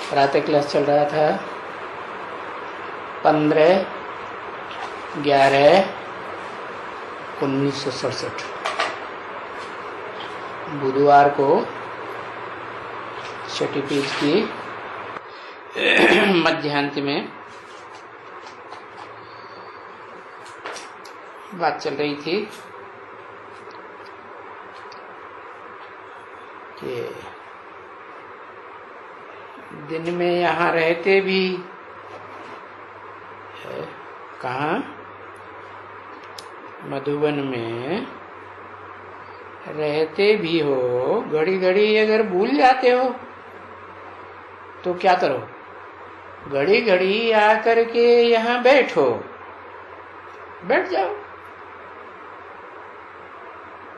प्रातः क्लास चल रहा था 15/11/1967 बुधवार को छठी पेज की मध्यांत में बात चल रही थी कि दिन में यहाँ रहते भी कहाँ मधुबन में रहते भी हो, घड़ी घड़ी अगर भूल जाते हो तो क्या करो, घड़ी घड़ी आकर के यहाँ बैठ जाओ।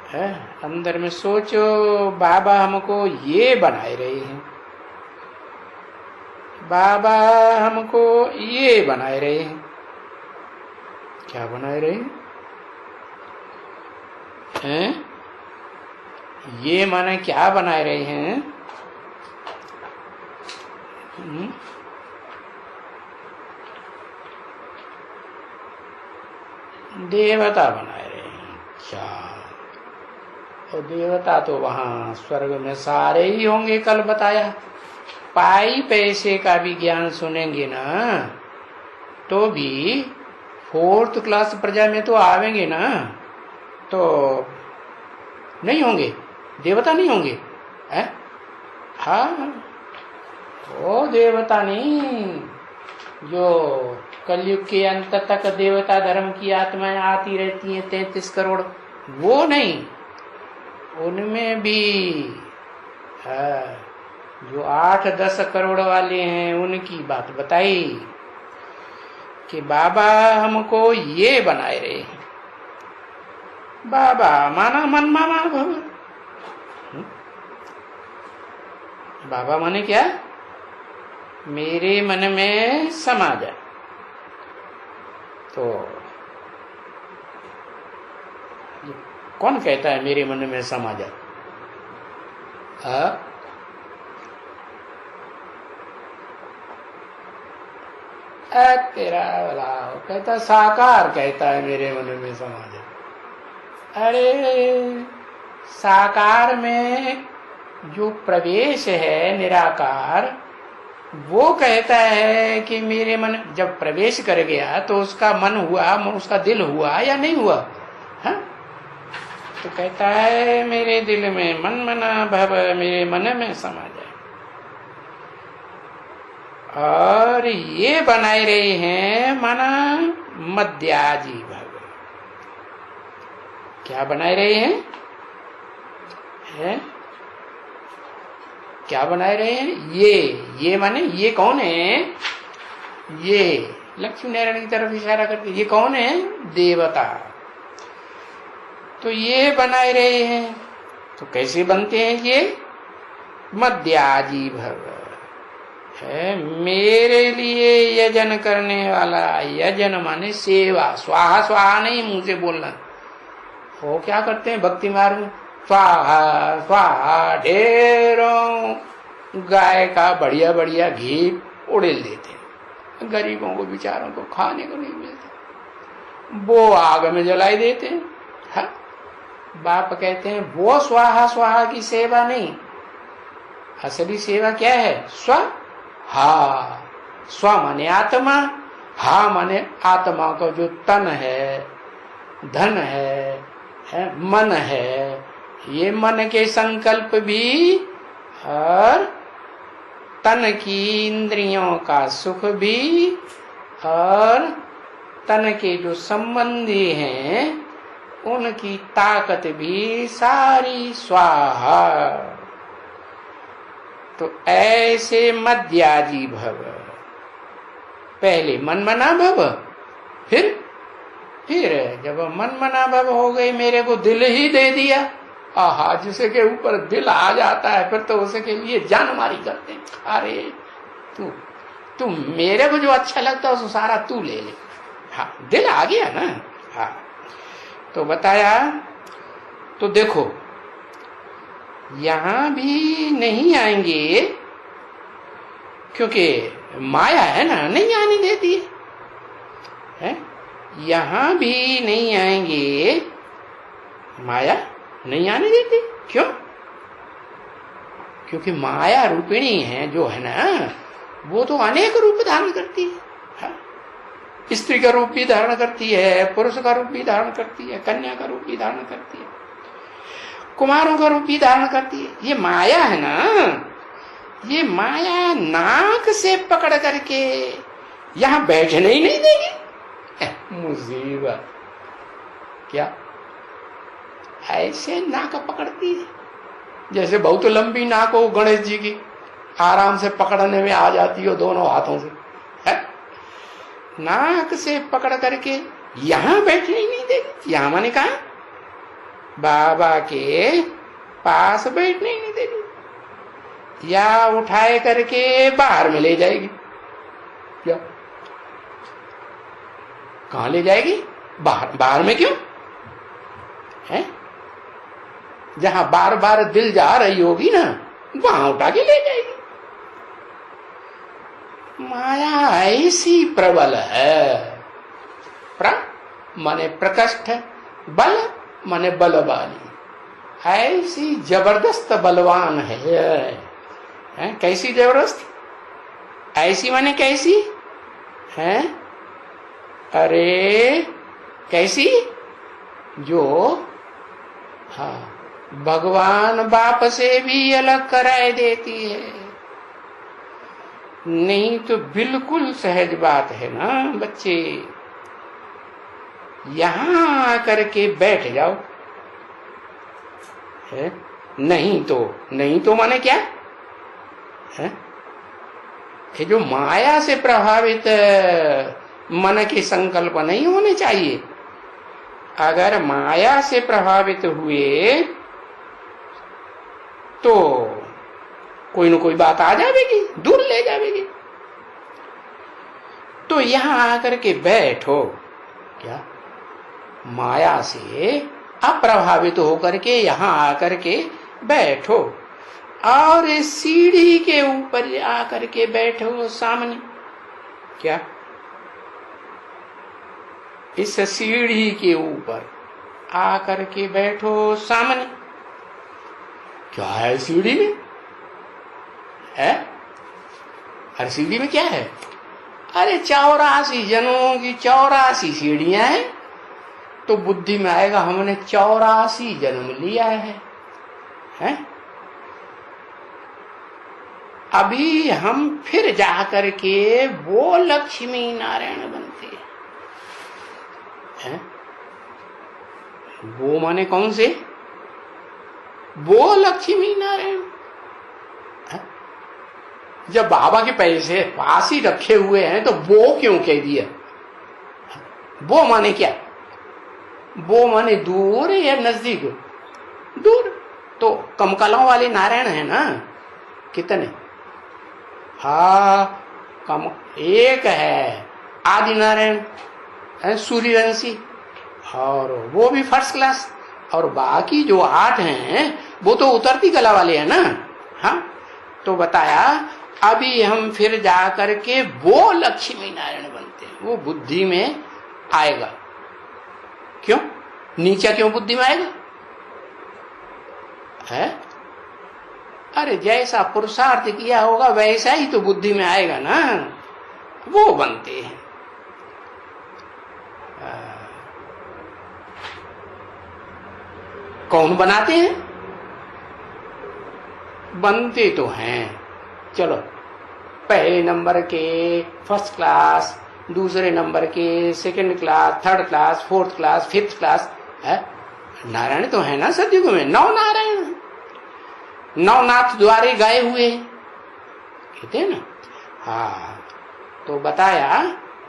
है अंदर में सोचो, बाबा हमको ये बनाए रहे हैं, बाबा हमको ये बनाए रहे हैं। क्या बनाए रहे हैं? ये माने क्या बनाए रहे हैं? देवता बनाए रहे हैं। क्या? और देवता तो वहां स्वर्ग में सारे ही होंगे। कल बताया, पाई पैसे का भी ज्ञान सुनेंगे ना तो भी 4th क्लास प्रजा में तो आवेंगे ना, तो नहीं होंगे, देवता नहीं होंगे। हाँ, वो देवता नहीं जो कलयुग के अंत तक देवता धर्म की आत्माएं आती रहती हैं 33 करोड़, वो नहीं। उनमें भी जो 8-10 करोड़ वाले हैं उनकी बात बताई कि बाबा हमको ये बनाए रहे हैं। बाबा माना मन माना भव। बाबा माने क्या? मेरे मन में समा जा। तो कौन कहता है मेरे मन में समा जा? तेरा वाला कहता साकार कहता है मेरे मन में समा जा। अरे साकार में जो प्रवेश है निराकार, वो कहता है कि मेरे मन, जब प्रवेश कर गया तो उसका मन हुआ, उसका दिल हुआ या नहीं हुआ? हाँ, तो कहता है मेरे दिल में मन मना भव, मेरे मन में समा जाए। और ये बनाए रहे हैं मना मध्याजी भव। क्या बनाए रहे हैं? क्या बनाए रहे हैं? ये माने ये कौन है? ये लक्ष्मी नारायण की तरफ इशारा करके, ये कौन है? देवता। तो ये बनाए रहे हैं। तो कैसे बनते हैं ये? मध्याजी भव है, मेरे लिए यजन करने वाला। यजन माने सेवा, स्वाहा स्वाहा नहीं मुंह से बोलना। वो क्या करते हैं भक्ति मार्ग में? स्वाहा स्वाहा, ढेरों गाय का बढ़िया बढ़िया घी उड़ेल देते हैं। गरीबों को बेचारों को खाने को नहीं मिलता, वो आग में जलाई देते हैं। हाँ? बाप कहते हैं वो स्वाहा स्वाहा की सेवा नहीं, असली सेवा क्या है? स्व हा। स्व माने आत्मा, हा माने आत्मा का जो तन है, धन है, मन है। ये मन के संकल्प भी और तन की इंद्रियों का सुख भी और तन के जो संबंधी हैं उनकी ताकत भी सारी स्वाहा। तो ऐसे मध्याजी भव। पहले मन मना भव, फिर जब मन मना भव हो गई, मेरे को दिल ही दे दिया। आहा, जिसे के ऊपर दिल आ जाता है फिर तो उसके लिए जान मारी करते हैं। अरे तू मेरे को जो अच्छा लगता है उसको सारा तू ले ले। हाँ, दिल आ गया ना। हाँ, तो बताया। तो देखो यहां भी नहीं आएंगे क्योंकि माया है ना, नहीं आने देती है? यहां भी नहीं आएंगे, माया नहीं आने देती। क्यों? क्योंकि माया रूपिणी है जो है ना, वो तो अनेक रूप धारण करती है। स्त्री का रूप भी धारण करती है, पुरुष का रूप भी धारण करती है, कन्या का रूप भी धारण करती है, कुमारों का रूप भी धारण करती है। ये माया है ना, ये माया नाक से पकड़ करके यहां बैठने ही नहीं देगी। मुसीबत क्या? ऐसे नाक पकड़ती है जैसे बहुत लंबी नाक हो गणेश जी की, आराम से पकड़ने में आ जाती हो दोनों हाथों से, है? नाक से पकड़ करके यहां बैठने ही नहीं देगी। यहां माने कहा? बाबा के पास बैठने ही नहीं देगी, या उठाए करके बाहर में ले जाएगी। क्या? कहां ले जाएगी? बाहर। बाहर में क्यों है? जहां बार बार दिल जा रही होगी ना, वहां उठा के ले जाएगी। माया ऐसी प्रबल है। माने प्रकष्ट, बल माने बलवाली, ऐसी जबरदस्त बलवान है? कैसी जबरदस्त? ऐसी माने कैसी है? अरे कैसी? जो हाँ भगवान बाप से भी अलग कराए देती है। नहीं तो बिल्कुल सहज बात है ना बच्चे, यहां आकर के बैठ जाओ, है? नहीं तो माने क्या है? ये जो माया से प्रभावित मन के संकल्प नहीं होने चाहिए। अगर माया से प्रभावित हुए तो कोई न कोई बात आ जाएगी, दूर ले जाएगी। तो यहां आकर के बैठो, क्या माया से अप्रभावित होकर के यहां आकर के बैठो, और सीढ़ी के ऊपर आकर के बैठो सामने। क्या? इस सीढ़ी के ऊपर आकर के बैठो सामने। क्या है सीढ़ी में? है? अरे सीढ़ी में क्या है? अरे 84 जन्मों की 84 सीढ़ियां हैं। तो बुद्धि में आएगा हमने 84 जन्म लिया है? अभी हम फिर जाकर के वो लक्ष्मी नारायण बनते हैं। वो माने कौन से? वो लक्ष्मी नारायण। जब बाबा के पैसे पास ही रखे हुए हैं तो वो क्यों कह दिया? वो माने क्या? वो माने दूर या नजदीक? दूर। तो कमकलों वाले नारायण है ना, कितने? हाँ, कम एक है आदि नारायण, सूर्यवंशी, और वो भी फर्स्ट क्लास, और बाकी जो 8 हैं वो तो उतरती कला वाले हैं ना। हाँ, तो बताया अभी हम फिर जा करके वो लक्ष्मी नारायण बनते हैं। वो बुद्धि में आएगा। क्यों? नीचा क्यों बुद्धि में आएगा? है? अरे जैसा पुरुषार्थ किया होगा वैसा ही तो बुद्धि में आएगा ना। वो बनते हैं। कौन बनाते हैं? बनते तो हैं। चलो, पहले नंबर के फर्स्ट क्लास, दूसरे नंबर के second class, third class, fourth class, fifth class है। नारायण तो है ना सतयुग में, 9 नारायण, 9 नाथ द्वारे गाए हुए कहते हैं ना। हाँ, तो बताया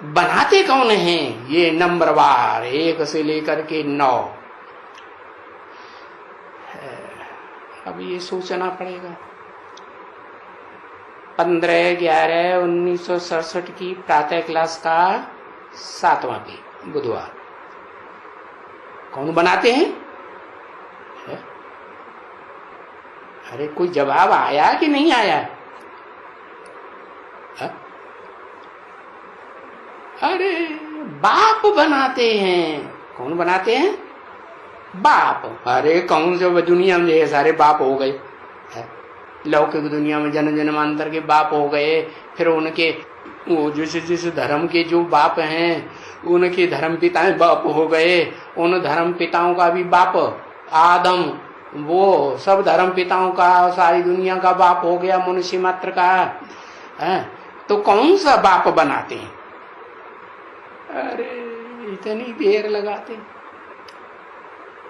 बनाते कौन हैं ये नंबरवार 1 से लेकर के 9। अब ये सोचना पड़ेगा। 15/11/1967 की प्रातः क्लास का 7वां की बुधवार। कौन बनाते हैं? अरे कोई जवाब आया कि नहीं आया? अरे बाप बनाते हैं। कौन बनाते हैं? बाप। अरे कौन से दुनिया में ये सारे बाप हो गए? लौकिक दुनिया में जन्म जन्मांतर के बाप हो गए, फिर उनके वो जिस धर्म के जो बाप हैं उनके धर्म पिताएं बाप हो गए, उन धर्म पिताओं का भी बाप आदम, वो सब धर्म पिताओं का सारी दुनिया का बाप हो गया मनुष्य मात्र का है। तो कौन सा बाप बनाते हैं? अरे इतनी देर लगाते,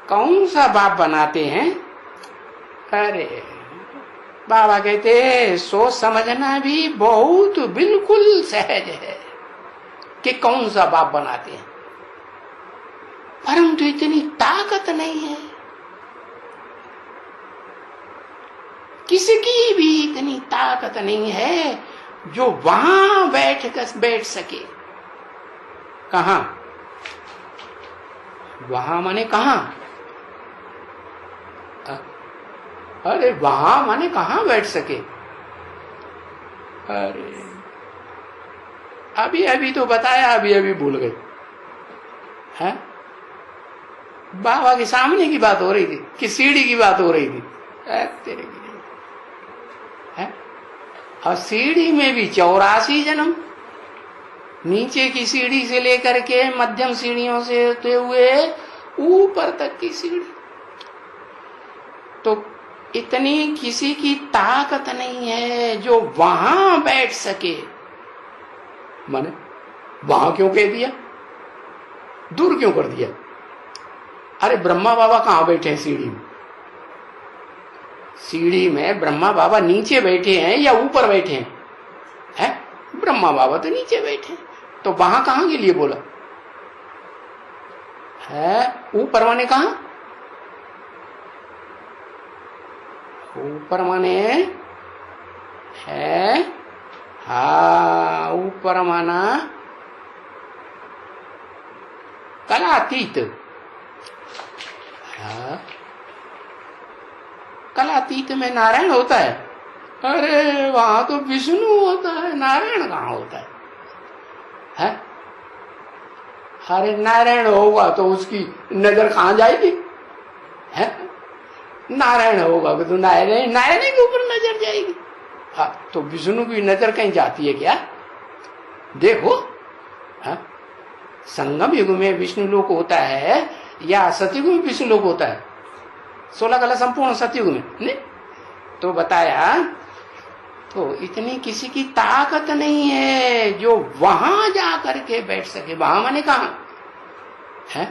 कौन सा बाप बनाते हैं? अरे बाबा कहते सोच समझना भी बहुत बिल्कुल सहज है कि कौन सा बाप बनाते हैं, परंतु इतनी ताकत नहीं है, किसकी भी इतनी ताकत नहीं है जो वहां बैठ सके। कहां? वहां माने कहां? अरे वहां माने कहां बैठ सके? अरे अभी अभी तो बताया, अभी अभी भूल गए हैं। बाबा के सामने की बात हो रही थी कि सीढ़ी की बात हो रही थी? तेरे की है। और सीढ़ी में भी 84 जन्म, नीचे की सीढ़ी से लेकर के मध्यम सीढ़ियों से होते हुए ऊपर तक की सीढ़ी। तो इतनी किसी की ताकत नहीं है जो वहां बैठ सके। माने वहां क्यों कह दिया? दूर क्यों कर दिया? अरे ब्रह्मा बाबा कहां बैठे हैं सीढ़ी में? सीढ़ी में ब्रह्मा बाबा नीचे बैठे हैं या ऊपर बैठे हैं? है? ब्रह्मा बाबा तो नीचे बैठे हैं, तो वहां कहां के लिए बोला है? ऊपर माने कहां? ऊपर माने है, हा ऊपर माना कलातीत। कलातीत में नारायण होता है? अरे वहां तो विष्णु होता है, नारायण कहां होता है? अरे नारायण होगा तो उसकी नजर कहां जाएगी? है? नारायण होगा तो नारायण के ऊपर नजर जाएगी। हाँ, तो विष्णु की नजर कहीं जाती है क्या? देखो, संगम युग में विष्णु लोक होता है या सतयुग में विष्णु लोक होता है? 16 कला संपूर्ण सतयुग में नहीं? तो बताया, तो इतनी किसी की ताकत नहीं है जो वहां जा करके बैठ सके। वहां माने कहां है?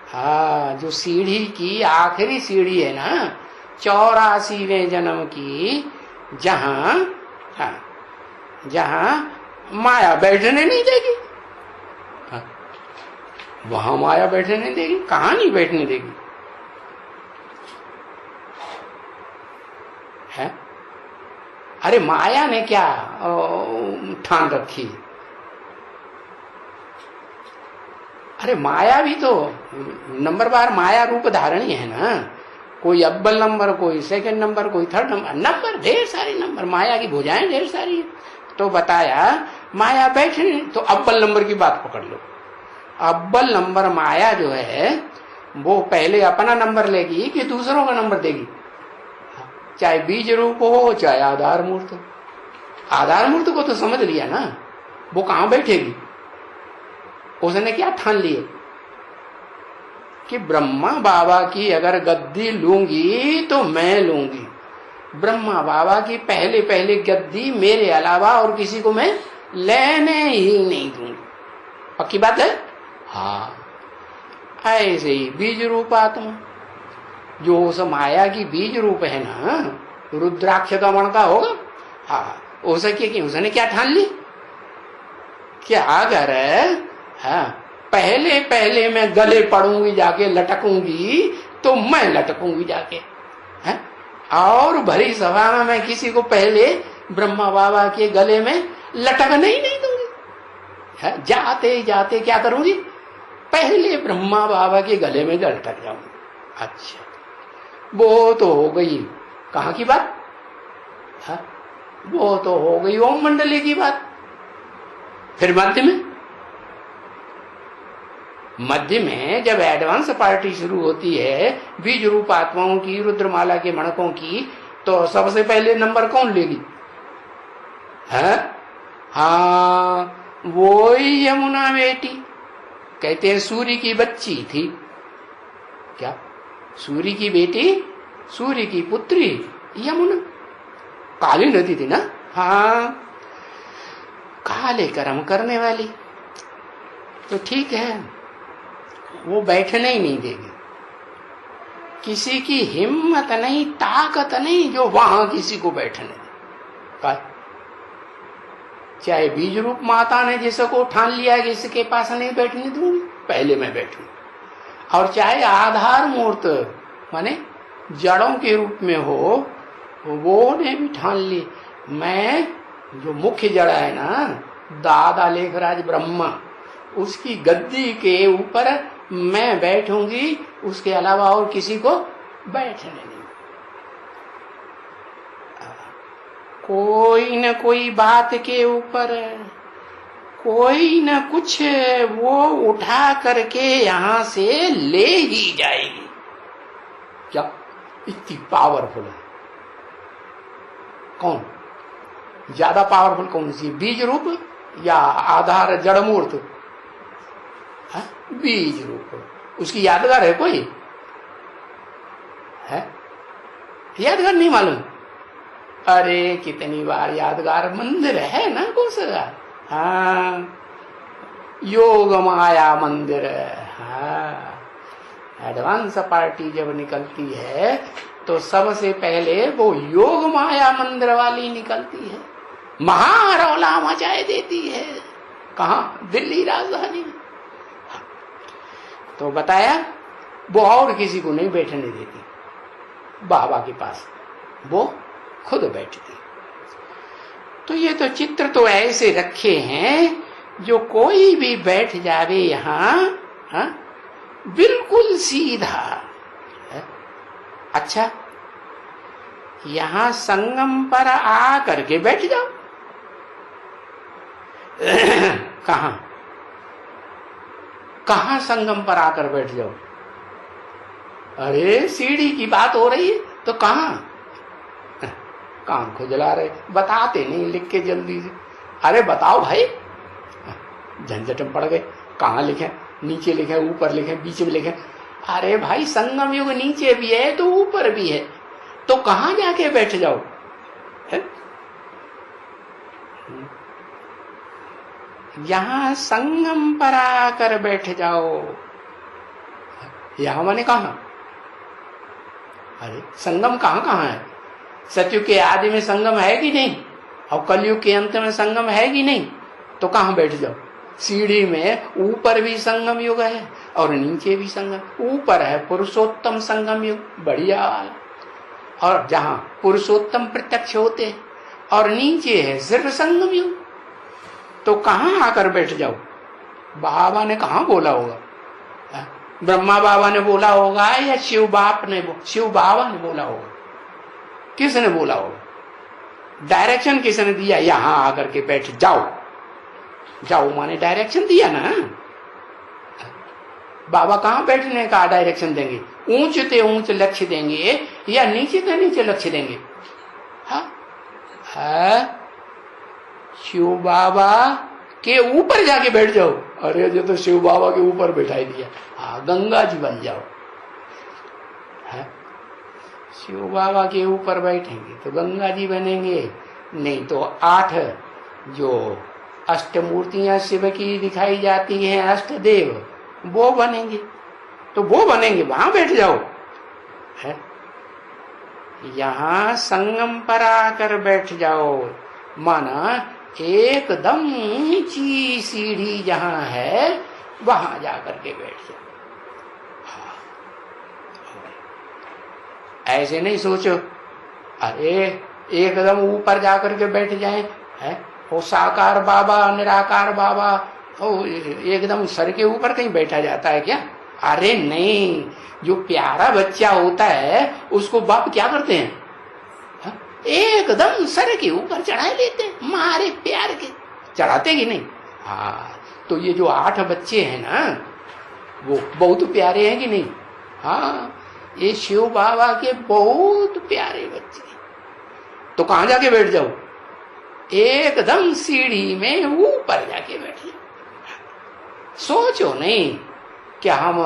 हाँ, जो सीढ़ी की आखिरी सीढ़ी है ना 84वें जन्म की, जहां जहां माया बैठने नहीं देगी। हाँ, वहां माया बैठने नहीं देगी। कहां नहीं बैठने देगी? है? अरे माया ने क्या ठान रखी? अरे माया भी तो नंबर बार माया रूप धारणी है ना। कोई अव्वल नंबर, कोई सेकंड नंबर, कोई थर्ड नंबर, ढेर सारे नंबर, माया की भुजाएं ढेर सारी है। तो बताया माया बैठने, तो अव्वल नंबर की बात पकड़ लो। अव्वल नंबर माया जो है वो पहले अपना नंबर लेगी कि दूसरों का नंबर देगी? चाहे बीज रूप हो चाहे आधार मूर्त। आधार मूर्त को तो समझ लिया ना, वो कहां बैठेगी? उसने क्या ठान लिए कि ब्रह्मा बाबा की अगर गद्दी लूंगी तो मैं लूंगी। ब्रह्मा बाबा की पहले गद्दी मेरे अलावा और किसी को मैं लेने ही नहीं दूंगी। पक्की बात है? हाँ, ऐसे ही बीज रूप आत्मा जो उस माया की बीज रूप है ना, रुद्राक्ष का मण का होगा। हाँ, उसने क्या ठान ली? क्या अगर हाँ, पहले मैं गले पड़ूंगी जाके, लटकूंगी तो मैं लटकूंगी जाके है? और भरी सभा में मैं किसी को पहले ब्रह्मा बाबा के गले में लटकने ही नहीं दूंगी है? जाते जाते क्या करूंगी? पहले ब्रह्मा बाबा के गले में लटक जाऊंगी। अच्छा, वो तो हो गई कहाँ की बात है? वो तो हो गई ओम मंडली की बात। फिर मध्य में मध्य में जब एडवांस पार्टी शुरू होती है बीज रूप आत्माओं की, रुद्रमाला के मणकों की, तो सबसे पहले नंबर कौन लेगी? है हाँ, वो ही यमुना बेटी। कहते हैं सूर्य की बच्ची थी। क्या? सूर्य की बेटी, सूर्य की पुत्री यमुना, काली नदी थी ना। हाँ, काले कर्म करने वाली। तो ठीक है, वो बैठने ही नहीं देगी। किसी की हिम्मत नहीं, ताकत नहीं जो वहां किसी को बैठने दे। चाहे बीज रूप माता ने जिसको ठान लिया कि इसके पास नहीं बैठने दूंगी, पहले मैं बैठूं, और चाहे आधार मूर्त माने जड़ों के रूप में हो, वो ने भी ठान ली मैं जो मुख्य जड़ है ना, दादा लेखराज ब्रह्मा, उसकी गद्दी के ऊपर मैं बैठूंगी, उसके अलावा और किसी को बैठने नहीं। कोई न कोई बात के ऊपर कोई न कुछ वो उठा करके यहां से ले ही जाएगी। क्या इतनी पावरफुल है? कौन ज्यादा पावरफुल? कौन सी? बीज रूप या आधार जड़ मूर्त? बीज रूप। उसकी यादगार है कोई? है यादगार? नहीं मालूम? अरे कितनी बार यादगार मंदिर है ना कौन सा? हाँ, योग माया मंदिर। हाँ, एडवांस पार्टी जब निकलती है तो सबसे पहले वो योग माया मंदिर वाली निकलती है, महारौला मचाए देती है। कहाँ? दिल्ली राजधानी। तो बताया वो और किसी को नहीं बैठने देती, बाबा के पास वो खुद बैठती। तो ये तो चित्र तो ऐसे रखे हैं जो कोई भी बैठ जावे यहाँ, बिल्कुल सीधा है। अच्छा, यहां संगम पर आ करके बैठ जाओ। कहां कहां संगम पर आकर बैठ जाओ? अरे सीढ़ी की बात हो रही है तो कहां? कान खुजला रहे, बताते नहीं लिख के जल्दी से। अरे बताओ भाई, झंझट में पड़ गए। कहां लिखे? नीचे लिखे, ऊपर लिखे, बीच में लिखे। अरे भाई, संगम युग नीचे भी है तो ऊपर भी है, तो कहां जाके बैठ जाओ? है? यहां संगम पर आकर बैठ जाओ। यहां माने कहां? अरे संगम कहां कहां है? सतयुग के आदि में संगम है कि नहीं? और कलयुग के अंत में संगम है कि नहीं? तो कहां बैठ जाओ? सीढ़ी में ऊपर भी संगम युग है और नीचे भी संगम। ऊपर है पुरुषोत्तम संगम युग, बढ़िया वाला, और जहां पुरुषोत्तम प्रत्यक्ष होते हैं, और नीचे है सिर्फ संगम युग। तो कहां आकर बैठ जाओ? बाबा ने कहां बोला होगा? ब्रह्मा बाबा ने बोला होगा या शिव बाबा ने बोला होगा? किसने बोला होगा? डायरेक्शन किसने दिया? यहां आकर के बैठ जाओ। जाओ माने डायरेक्शन दिया ना। बाबा कहां बैठने का डायरेक्शन देंगे? ऊंच ते ऊंच लक्ष्य देंगे या नीचे ते नीचे लक्ष्य देंगे? हाँ, शिव बाबा के ऊपर जाके बैठ जाओ। अरे जो तो शिव बाबा के ऊपर बैठाई दिया। हाँ, गंगा जी बन जाओ। है? शिव बाबा के ऊपर बैठेंगे तो गंगा जी बनेंगे, नहीं तो 8 जो अष्टमूर्तियां शिव की दिखाई जाती हैं, अष्टदेव, वो बनेंगे। तो वो बनेंगे, वहां बैठ जाओ। है? यहां संगम पर आकर बैठ जाओ, माना एकदम ऊंची सीढ़ी जहां है वहां जाकर के बैठ जाओ। ऐसे नहीं सोचो अरे एकदम ऊपर जाकर के बैठ जाए, है वो साकार बाबा, निराकार बाबा, तो एकदम सर के ऊपर कहीं बैठा जाता है क्या? अरे नहीं, जो प्यारा बच्चा होता है उसको बाप क्या करते हैं? एकदम सर के ऊपर चढ़ा लेते हैं, मारे प्यार के। चढ़ाते कि नहीं? हाँ, तो ये जो 8 बच्चे हैं ना, वो बहुत प्यारे हैं कि नहीं? हाँ, ये शिव बाबा के बहुत प्यारे बच्चे। तो कहां जाके बैठ जाओ? एकदम सीढ़ी में ऊपर जाके बैठे। सोचो नहीं कि हम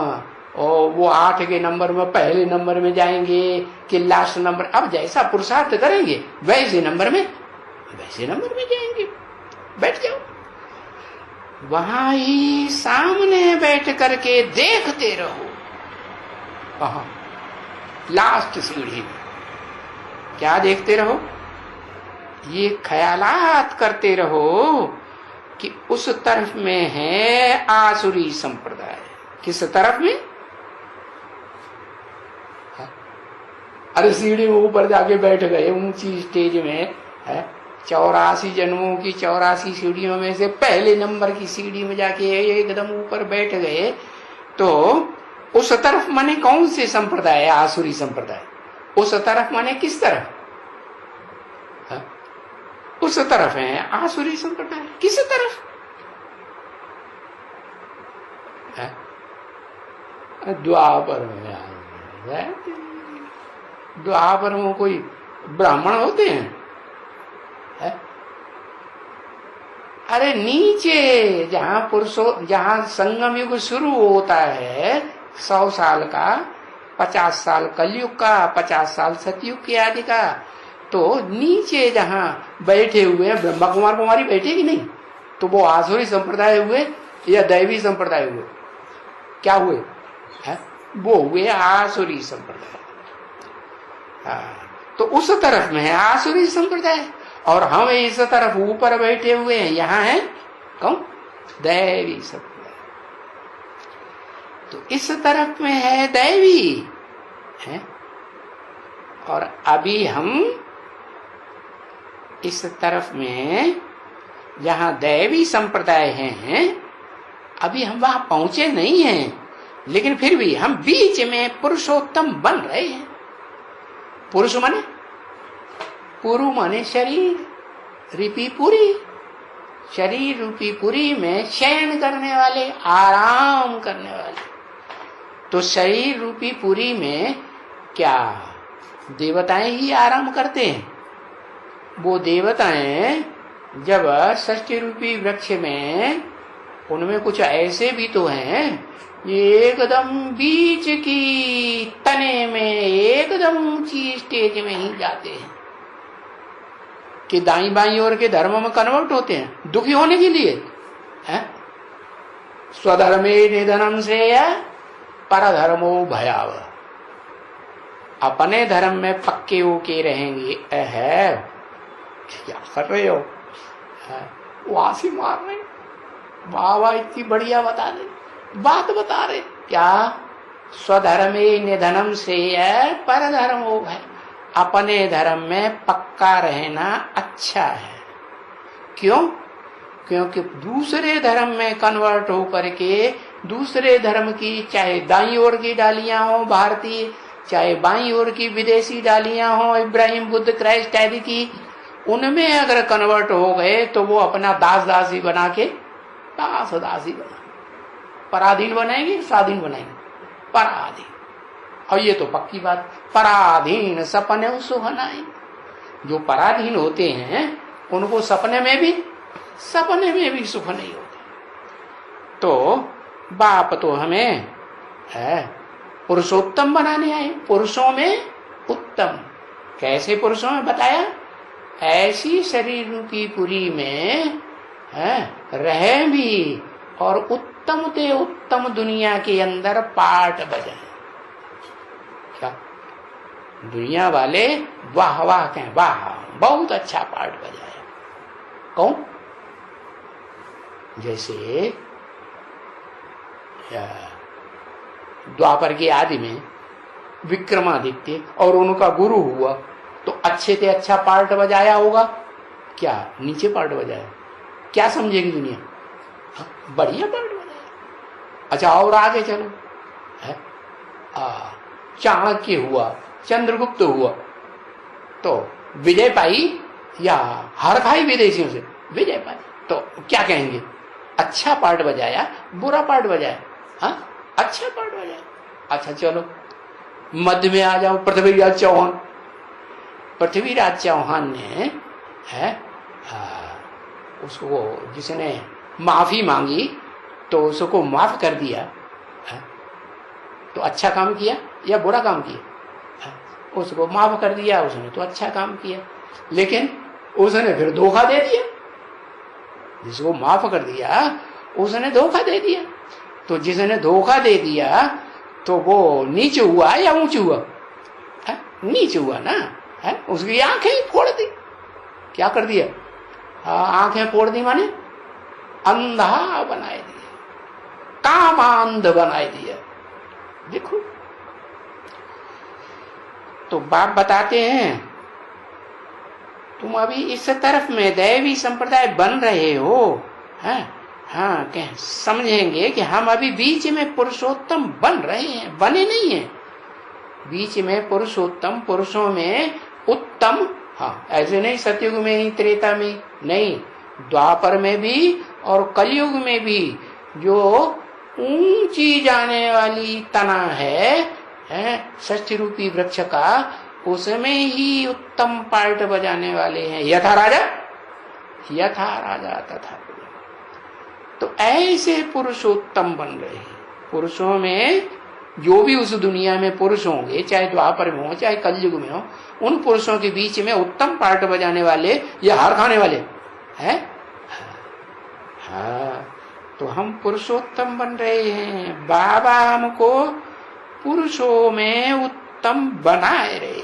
वो 8 के नंबर में पहले नंबर में जाएंगे कि लास्ट नंबर। अब जैसा पुरुषार्थ करेंगे वैसे नंबर में जाएंगे। बैठ जाओ, वहां ही सामने बैठ करके देखते रहो। कहा? लास्ट सीढ़ी में क्या देखते रहो? ये ख्यालात करते रहो कि उस तरफ में है आसुरी संप्रदाय। किस तरफ में? अरे सीढ़ी में ऊपर जाके बैठ गए, ऊंची स्टेज में है, 84 जन्मों की 84 सीढ़ियों में से पहले नंबर की सीढ़ी में जाके एकदम ऊपर बैठ गए। तो उस तरफ माने कौन से संप्रदाय? आसुरी संप्रदाय। उस तरफ माने किस तरफ? है? उस तरफ है आसुरी संप्रदाय। किस तरफ? द्वापर में। द्वापर में कोई ब्राह्मण होते हैं? है? अरे नीचे जहां संगम युग शुरू होता है, 100 साल का, 50 साल कलयुग का, 50 साल सतयुग के आदि का, तो नीचे जहां बैठे हुए हैं ब्रह्मा कुमार कुमारी बैठे कि नहीं? तो वो आसुरी संप्रदाय हुए या दैवी संप्रदाय हुए? क्या हुए? है? वो हुए आसुरी संप्रदाय। तो उस तरफ में है आसुरी संप्रदाय, और हम इस तरफ ऊपर बैठे हुए हैं, यहां है कौन? दैवी संप्रदाय। तो इस तरफ में है दैवी है, और अभी हम इस तरफ में जहां दैवी संप्रदाय हैं, अभी हम वहां पहुंचे नहीं हैं, लेकिन फिर भी हम बीच में पुरुषोत्तम बन रहे हैं। पुरुष माने पुरु माने शरीर रूपी पुरी, शरीर रूपी पुरी में शयन करने वाले, आराम करने वाले। तो शरीर रूपी पुरी में क्या देवताएं ही आराम करते हैं? वो देवताएं जब षष्ठी रूपी वृक्ष में, उनमें कुछ ऐसे भी तो हैं एकदम बीच की तने में एकदम ऊंची स्टेज में ही जाते हैं कि दाई बाई ओर के धर्म में कन्वर्ट होते हैं दुखी होने के लिए। स्वधर्मे निधनम से परधर्मो भयावह। अपने धर्म में पक्के होके रहेंगे। क्या कर रहे हो? वासी मार रहे, वाह वाह इतनी बढ़िया बता दे, बात बता रहे। क्या? स्वधर्मे निधनम से परधर्म हो है। अपने धर्म में पक्का रहना अच्छा है। क्यों? क्योंकि दूसरे धर्म में कन्वर्ट होकर के, दूसरे धर्म की चाहे दाईं ओर की डालियां हो भारतीय, चाहे बाईं ओर की विदेशी डालियां हो इब्राहिम बुद्ध क्राइस्ट आदि की, उनमें अगर कन्वर्ट हो गए तो वो अपना दास दासी बना के, दास दासी बना, पराधीन बनाएंगे, स्वाधीन बनाएंगे, पराधीन। और ये तो पक्की बात, पराधीन सपने सुहनाई। जो पराधीन होते हैं उनको सपने में भी सुख नहीं होता। तो बाप तो हमें है पुरुषोत्तम बनाने आए, पुरुषों में उत्तम। कैसे पुरुषों में बताया? ऐसी शरीर रूपी पुरी में रहे भी और उत्तम ते उत्तम दुनिया के अंदर पाठ बजाए। क्या दुनिया वाले वाह वाह कहें, वाह बहुत अच्छा पाठ बजाया। कौन? जैसे द्वापर के आदि में विक्रमादित्य और उनका गुरु हुआ तो अच्छे से अच्छा पार्ट बजाया होगा। क्या नीचे पार्ट बजाया? क्या समझेगी दुनिया? बढ़िया पार्ट बजाया। अच्छा और आगे चलो, चाणक्य हुआ, चंद्रगुप्त हुआ तो विजय पाई या हार खाई विदेशियों से? विजय पाई। तो क्या कहेंगे? अच्छा पार्ट बजाया, बुरा पार्ट बजाया। अच्छा पार्ट बजाए। अच्छा चलो मध्य में आ जाओ, पृथ्वीराज चौहान। पृथ्वीराज चौहान ने है उसको, जिसने माफी मांगी तो उसको माफ कर दिया है? तो अच्छा काम किया या बुरा काम किया है? उसको माफ कर दिया उसने तो अच्छा काम किया, लेकिन उसने फिर धोखा दे दिया। जिसको माफ कर दिया उसने धोखा दे दिया, तो जिसने धोखा दे दिया तो वो नीच हुआ या ऊंच हुआ? नीच हुआ ना है? उसकी आंखें ही फोड़ दी। क्या कर दिया? आंखें फोड़ दी माने अंधा बनाए दिया, कामांध बनाए दिया। देखो तो बाप बताते हैं तुम अभी इस तरफ में दैवी संप्रदाय बन रहे हो, है? हाँ क्या समझेंगे कि हम अभी बीच में पुरुषोत्तम बन रहे हैं, बने नहीं हैं। बीच में पुरुषोत्तम, पुरुषों में उत्तम। हाँ ऐसे नहीं सतयुग में ही, त्रेता में नहीं, द्वापर में भी और कलयुग में भी जो ऊंची जाने वाली तना है षष्ठी रूपी वृक्ष का, उसमें ही उत्तम पार्ट बजाने वाले हैं। यथा राजा तथा। तो ऐसे पुरुषोत्तम बन रहे हैं। पुरुषों में जो भी उस दुनिया में पुरुष होंगे, चाहे द्वापर में हो चाहे कलयुग में हो, उन पुरुषों के बीच में उत्तम पार्ट बजाने वाले या हार खाने वाले हैं। हाँ तो हम पुरुषोत्तम बन रहे हैं। बाबा हमको पुरुषों में उत्तम बनाए रहे।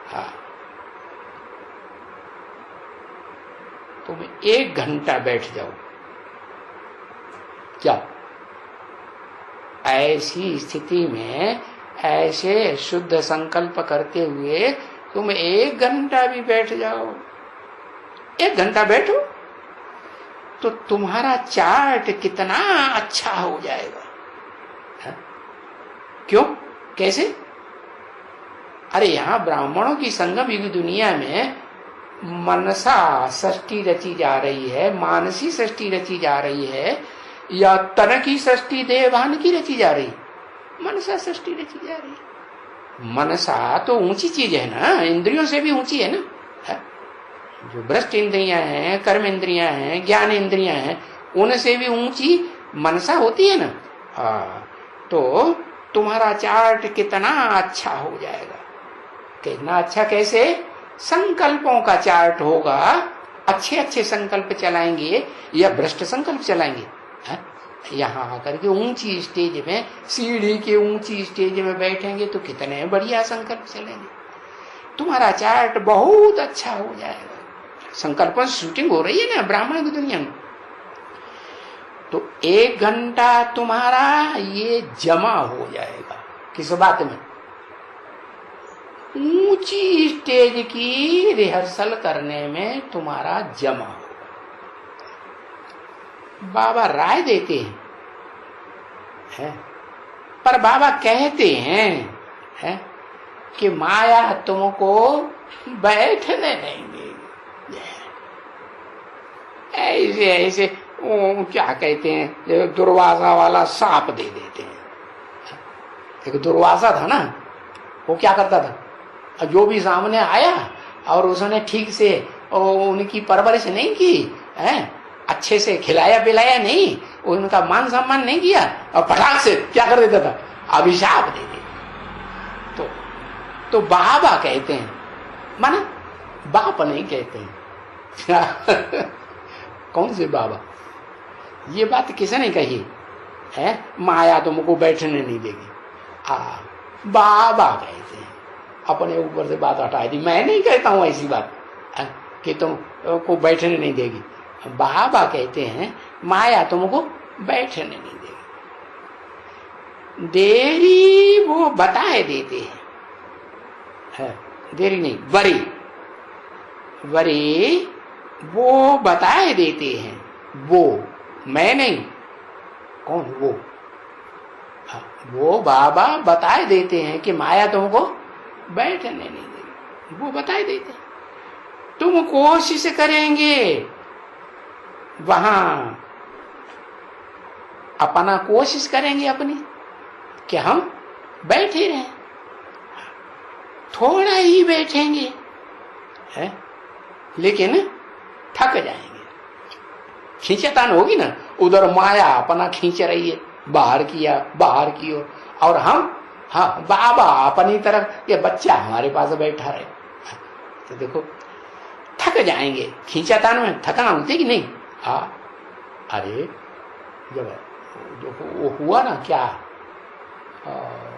हाँ तुम 1 घंटा बैठ जाओ, क्या ऐसी स्थिति में ऐसे शुद्ध संकल्प करते हुए तुम 1 घंटा भी बैठ जाओ, 1 घंटा बैठो तो तुम्हारा चार्ट कितना अच्छा हो जाएगा। है? क्यों? कैसे? अरे यहां ब्राह्मणों की संगम युग दुनिया में मनसा षष्ठी रची जा रही है, मानसी षष्ठी रची जा रही है, या तन की षष्ठी देवभान की रची जा रही? मनसा षष्ठी रची जा रही है। मनसा तो ऊंची चीज है ना, इंद्रियों से भी ऊंची है ना। है? जो भ्रष्ट इंद्रियां हैं, कर्म इंद्रियां हैं, ज्ञान इंद्रियां हैं, उनसे भी ऊंची मनसा होती है ना। तो तुम्हारा चार्ट कितना अच्छा हो जाएगा। कितना अच्छा कैसे? संकल्पों का चार्ट होगा। अच्छे अच्छे संकल्प चलाएंगे या भ्रष्ट संकल्प चलाएंगे? यहाँ आकर के ऊंची स्टेज में, सीढ़ी के ऊंची स्टेज में बैठेंगे तो कितने बढ़िया संकल्प चलेंगे। तुम्हारा चार्ट बहुत अच्छा हो जाएगा। संकल्पों से शूटिंग हो रही है ना ब्राह्मण की दुनिया में। तो 1 घंटा तुम्हारा ये जमा हो जाएगा। किस बात में? ऊंची स्टेज की रिहर्सल करने में तुम्हारा जमा होगा। बाबा राय देते हैं, पर बाबा कहते हैं कि माया तुमको बैठने नहीं देगी। ऐसे ऐसे क्या कहते हैं, दुर्वासा वाला सांप दे देते हैं। एक दुर्वासा था ना, वो क्या करता था, जो भी सामने आया और उसने ठीक से उनकी परवरिश नहीं की, अच्छे से खिलाया पिलाया नहीं, उनका मान सम्मान नहीं किया, और फटाक से क्या कर देता था, अभिशाप दे देता। तो बाबा कहते हैं, माना बाप नहीं कहते हैं। कौन से बाबा? ये बात किसने कही है? माया तुमको बैठने नहीं देगी। बाबा कहते हैं, अपने ऊपर से बात हटा दी। मैं नहीं कहता हूं ऐसी बात कि तुमको बैठने नहीं देगी। बाबा कहते हैं माया तुमको बैठने नहीं देगी। देरी वो बताए देते हैं, देरी नहीं, वरी वो बताए देते हैं। वो मैं नहीं, कौन वो? वो बाबा बताए देते हैं कि माया तुमको बैठने नहीं देगी। वो बताए देते हैं। तुम कोशिश करेंगे वहां अपना कोशिश करेंगे अपनी कि हम बैठे रहें, थोड़ा ही बैठेंगे है, लेकिन थक जाएंगे। खींचतान होगी ना, उधर माया अपना खींच रही है बाहर की ओर, और हम हाँ बाबा अपनी तरफ, ये बच्चा हमारे पास बैठा रहे। तो देखो थक जाएंगे, खींचातान में थकान होती कि नहीं। हाँ अरे जब वो हुआ ना क्या,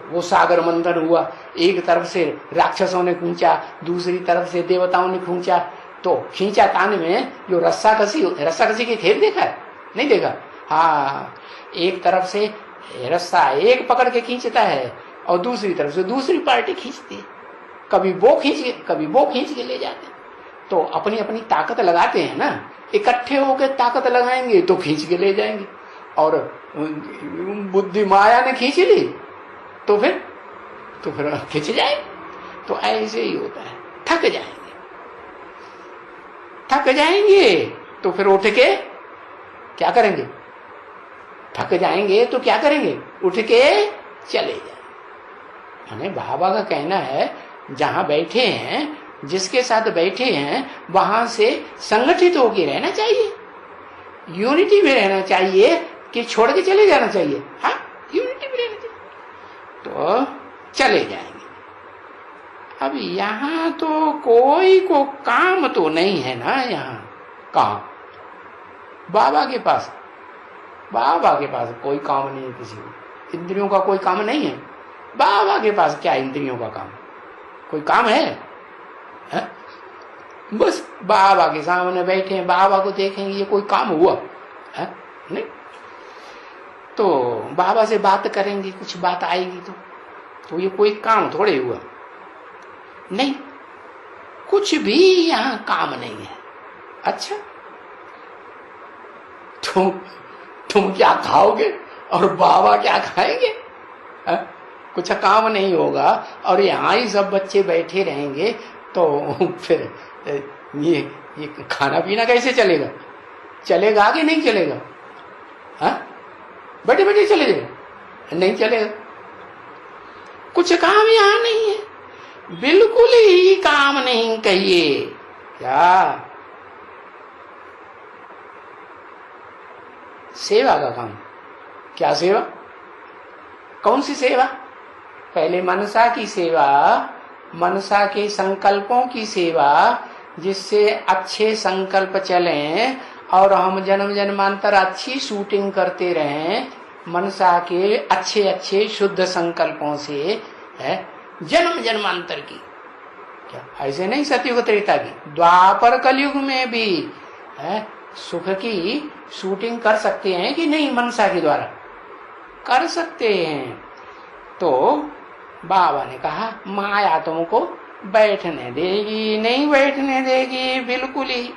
वो सागर मंथन हुआ, एक तरफ से राक्षसों ने खींचा, दूसरी तरफ से देवताओं ने खींचा, तो खींचा तान में जो रस्सा कसी के खेल देखा है, नहीं देखा। हाँ एक तरफ से रस्सा एक पकड़ के खींचता है और दूसरी तरफ से दूसरी पार्टी खींचती है, कभी वो खींच के ले जाते हैं। तो अपनी अपनी ताकत लगाते हैं ना, इकट्ठे होकर ताकत लगाएंगे तो खींच के ले जाएंगे, और बुद्धि माया ने खींच ली तो फिर खींच जाए। तो ऐसे ही होता है, थक जाएंगे तो फिर उठ के क्या करेंगे, थक जाएंगे तो क्या करेंगे, उठ के चले जाए। माने बाबा का कहना है जहां बैठे हैं, जिसके साथ बैठे हैं, वहां से संगठित होकर रहना चाहिए, यूनिटी में रहना चाहिए कि छोड़ के चले जाना चाहिए। हाँ यूनिटी में रहना चाहिए, तो चले जाएंगे। अब यहाँ तो कोई को काम तो नहीं है ना, यहाँ कहा बाबा के पास कोई काम नहीं है किसी को, इंद्रियों का कोई काम नहीं है। बाबा के पास क्या इंद्रियों का काम, कोई काम है? बस बाबा के सामने बैठे हैं, बाबा को देखेंगे, ये कोई काम हुआ है? नहीं। तो बाबा से बात करेंगे, कुछ बात आएगी तो ये कोई काम थोड़े हुआ। नहीं, कुछ भी यहाँ काम नहीं है। अच्छा तुम क्या खाओगे और बाबा क्या खाएंगे? कुछ काम नहीं होगा और यहाँ ही सब बच्चे बैठे रहेंगे, तो फिर ये खाना पीना कैसे चलेगा कि नहीं चलेगा? हाँ बैठे बैठे चलेगा, नहीं चलेगा। कुछ काम यहाँ नहीं है, बिल्कुल ही काम नहीं कहिए क्या? सेवा का काम। क्या सेवा? कौन सी सेवा? पहले मनसा की सेवा, मनसा के संकल्पों की सेवा, जिससे अच्छे संकल्प चलें और हम जन्म जन्मांतर अच्छी शूटिंग करते रहें मनसा के अच्छे अच्छे शुद्ध संकल्पों से है, जन्म जन्मांतर की। क्या ऐसे नहीं सतयुग त्रेता की, द्वापर कलयुग में भी है सुख की शूटिंग कर सकते हैं कि नहीं? मनसा के द्वारा कर सकते हैं। तो बाबा ने कहा माया तुमको बैठने देगी नहीं, बैठने देगी बिल्कुल ही।